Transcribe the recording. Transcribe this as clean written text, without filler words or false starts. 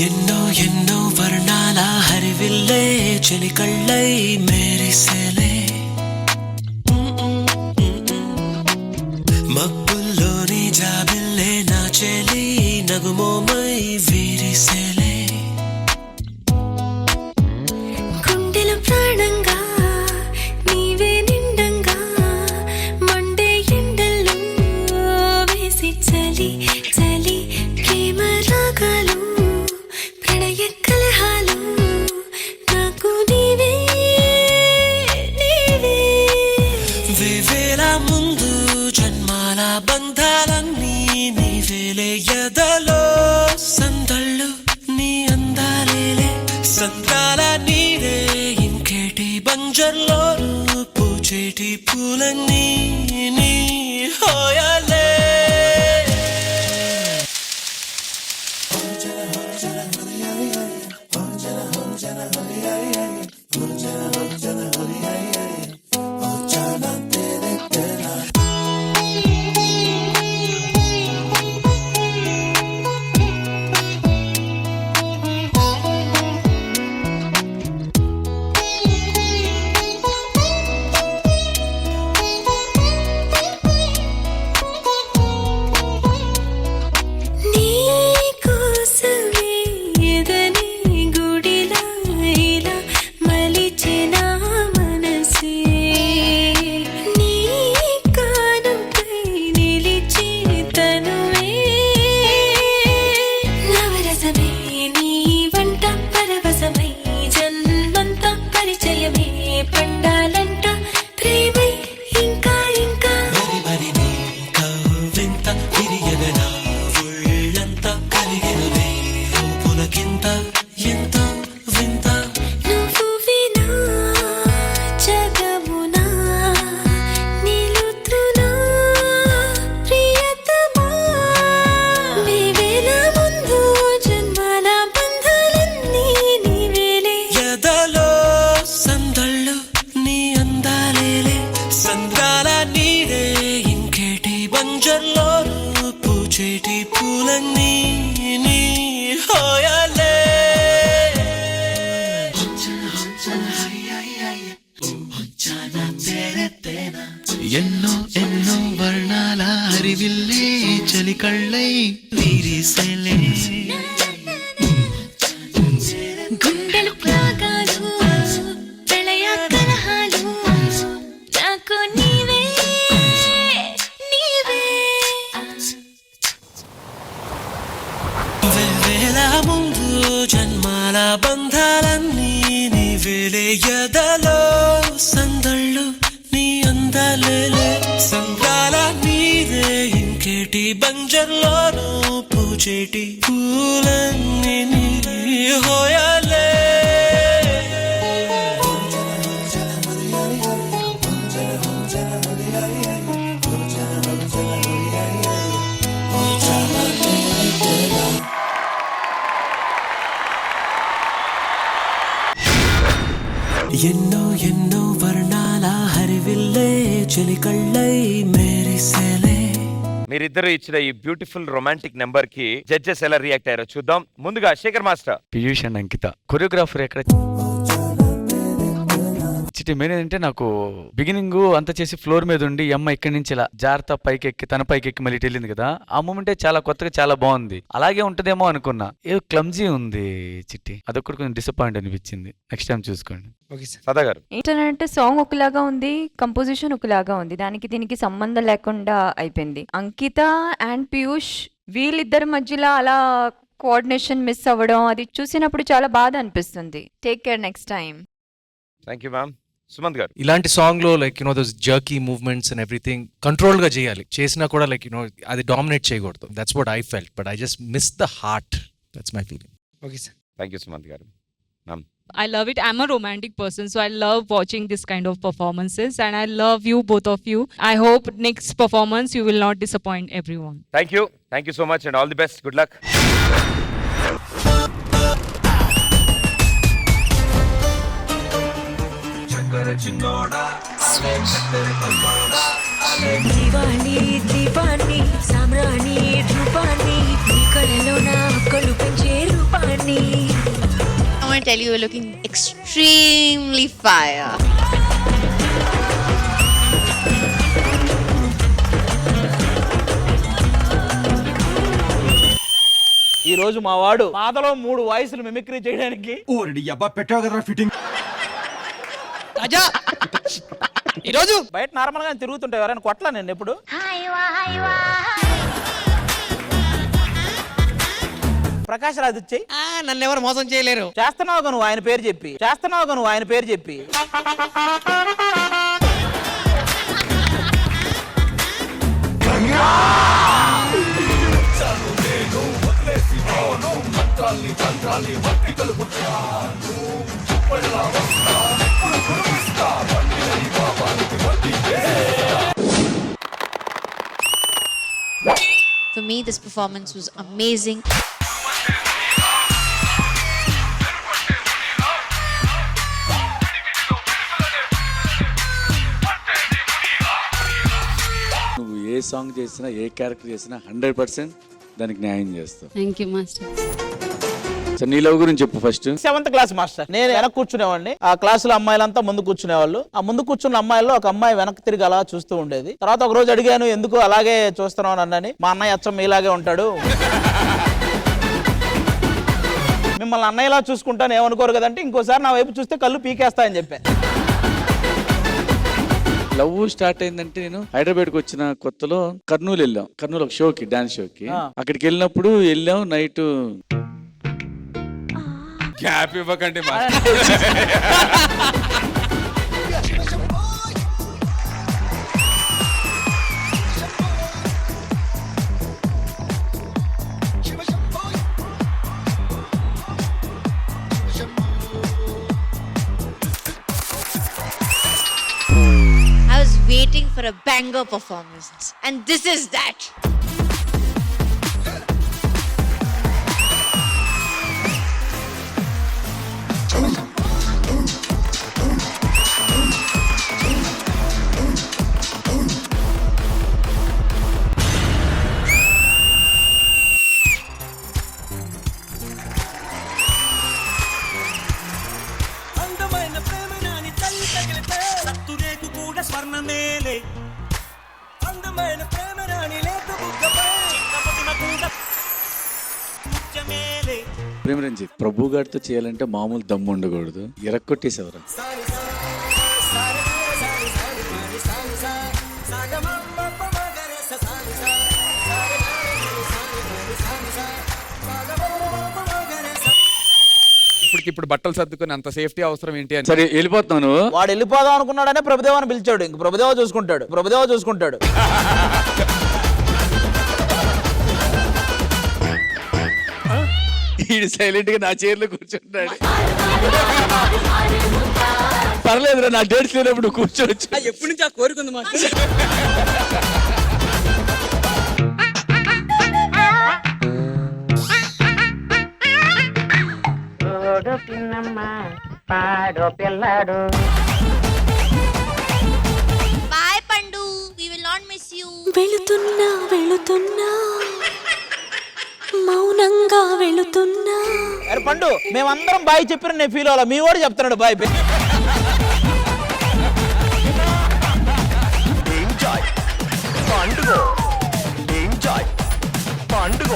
ఎన్నో ఎన్నో వర్ణాల హరివిల్లే చెలికళ్ళై మేరిసేలే మబ్బుల్లోని జాబిల్లే నా చెలి నగుమోమై వీరిసేలే గుండెల ప్రాణంగా నీవే నిండంగా మండే ఎండల్లో వేసి చలి చలి ప్రేమ రాగాలు ప్రణయ కలహాలు నాకు నీవే నీవే వేవేల ముందు జన్మాల బంధాలన్నీ నీవేలే ఎదలో సందళ్ళు నీ అందాలేలే సంద్రాల నీరే ఇంకేటి బంజర్లోను పూచేటి పూలన్నీ నీ హోయాలే పూచేటి పూలన్నీ నీ హోయాలే ఎన్నో ఎన్నో వర్ణాల హరివిల్లే చలికళ్ళై వీరిసేలే గుండెల ప్రాగాలు ప్రళయ కలహాలు నాకు నీవే నీవే వేవేల ముందు జన్మాల బంధాలన్నీ నీవేలే ఎదలో సందళ్ళు నీ అందాలేలే సంద్రాల నీరే ఇంకేటి బంజర్లోను పూచేటి పూలన్నీ నీ హోయాలే ఎన్నో ఎన్నో వర్ణాల హరివిల్లే చెలికళ్ళై మేరిసేలే. మీరిద్దరు ఇచ్చిన ఈ బ్యూటిఫుల్ రొమాంటిక్ నెంబర్ కి జడ్జెస్ ఎలా రియాక్ట్ అయ్యారో చూద్దాం. ముందుగా Shekhar master. Piyush and Ankita choreographer ఎక్కడ చిట్టి మెయిన్ ఏంటంటే నాకు బిగినింగ్ అంతా చేసి ఫ్లోర్ మీద ఉండి అమ్మ ఇక్కడి నుంచి ఇలా జాగ్రత్త పైకి ఎక్కి తన పైకి ఎక్కి మళ్ళీ వెళ్ళింది కదా, ఆ మూమెంటే చాలా కొత్తగా చాలా బాగుంది. అలాగే ఉంటదేమో అనుకున్నా, ఏదో క్లమ్జీ ఉంది చిట్టి, అదొక్కటి కొంచెం డిసప్పాయింట్ అనిపించింది. నెక్స్ట్ టైం చూసుకోండి. సదా గారు. ఏంటంటే సాంగ్ ఒకలాగా ఉంది, కంపోజిషన్ ఒకలాగా ఉంది, దానికి దీనికి సంబంధం లేకుండా అయిపోయింది. అంకిత అండ్ పీయూష్ వీళ్ళిద్దరి మధ్యలో అలా కోఆర్డినేషన్ మిస్ అవ్వడం అది చూసినప్పుడు చాలా బాధ అనిపిస్తుంది. Take care next time. Thank you ma'am. Sumanth గారు. ఇలాంటి సాంగ్ లో like those jerky movements and everything control గా చేయాలి, చేసినా కూడా లైక్ అది డామినేట్ చేయకూడదు. That's what I felt, but I just miss the heart. That's my feeling. Okay sir. Thank you Sumanth గారు. Ma'am. I love it. I'm a romantic person, so I love watching this kind of performances, and I love you, both of you. I hope next performance you will not disappoint everyone. Thank you. Thank you so much and all the best. Good luck. Diwali దీపాన్ని సామ్రాణి రూపాన్ని నీ కళలో నా హక్కులు పెంచే రూపాన్ని. I want to tell you, you're looking extremely fire. ఈ రోజు మా వాడు పాతలో 3 వాయిస్లు మిమిక్రీ చేయడానికి అజా ఈరోజు బయట నార్మల్ గా తిరుగుతుంటే ఎవరైనా కొట్లా నేను ఎప్పుడు ప్రకాష్ రాజ్ వచ్చి నన్ను ఎవరు మోసం చేయలేరు. చేస్తున్నావు నువ్వు ఆయన పేరు చెప్పి For me, this performance was amazing. నువ్వు ఏ సాంగ్ చేసినా ఏ క్యారెక్టర్ చేసినా 100% దానికి న్యాయం చేస్తావు. Thank you, master. సో నీ లవ్ గురించి చెప్పు ఫస్ట్. 7th class master. నేను వెనక కూర్చునేవాడిని. ఆ క్లాసులో అమ్మాయిలంతా ముందు కూర్చునేవాళ్ళు. ఆ ముందు కూర్చున్న అమ్మాయిల్లో ఒక అమ్మాయి వెనక్కి తిరిగి అలా చూస్తూ ఉండేది. తర్వాత ఒక రోజు అడిగాను, ఎందుకు అలాగే చూస్తున్నావు అన్నని. మా అన్నయ్య అచ్చం మీలాగే ఉంటాడు, మిమ్మల్ని అన్నయ్యలా చూసుకుంటాను ఏమనుకోరు కదంటే, ఇంకోసారి నా వైపు చూస్తే కళ్ళు పీకేస్తాయని చెప్పా. లవ్ స్టార్ట్ అయిందంటే నేను హైదరాబాద్కి వచ్చిన కొత్తలో కర్నూలు వెళ్ళాం. కర్నూలు ఒక షోకి, డాన్స్ షోకి. అక్కడికి వెళ్ళినప్పుడు వెళ్ళాం నైట్. గ్యాప్ ఇవ్వకండి I was waiting for a banger performance, and this is that. అందమైన ప్రేమ నాని తల్లి తగిలితే సత్తురేకు కూడా స్వర్ణమేలే. అందమైన ప్రేమ రాణి లేత బుగ్గపై చిన్నపొడిమ కూడా ముత్యమేలే. ప్రేమరంజిత్, ప్రభు గారితో చేయాలంటే మామూలు దమ్ము ఉండకూడదు. ఎరక్కొట్టేసేవరా. ఇప్పుడు బట్టలు సర్దుకుని అంత సేఫ్టీ అవసరం ఏంటి అని. సరే వెళ్ళిపోతున్నాను. వాడు వెళ్ళిపోదాం అనుకున్నాడనే ప్రభుదేవ అని పిలిచాడు. ఇంక ప్రభుదేవ చూసుకుంటాడు. ఈడు సైలెంట్ గా నా చైర్లో కూర్చుంటాడు. పర్లేదురా, నా డేట్స్ లేనప్పుడు కూర్చోవచ్చు. ఎప్పటి నుంచి ఆ కోరిక ఉంది master. Bye, Pandu. We will not miss you. వెళుతున్నా మౌనంగా వెళుతున్నా. అరే పండు, మేమందరం బాయ్ చెప్పిన నేను ఫీల్ అవ్వాలా, మీ వాడు చెప్తున్నాడు బాయ్. ఎంజాయ్ పండుగ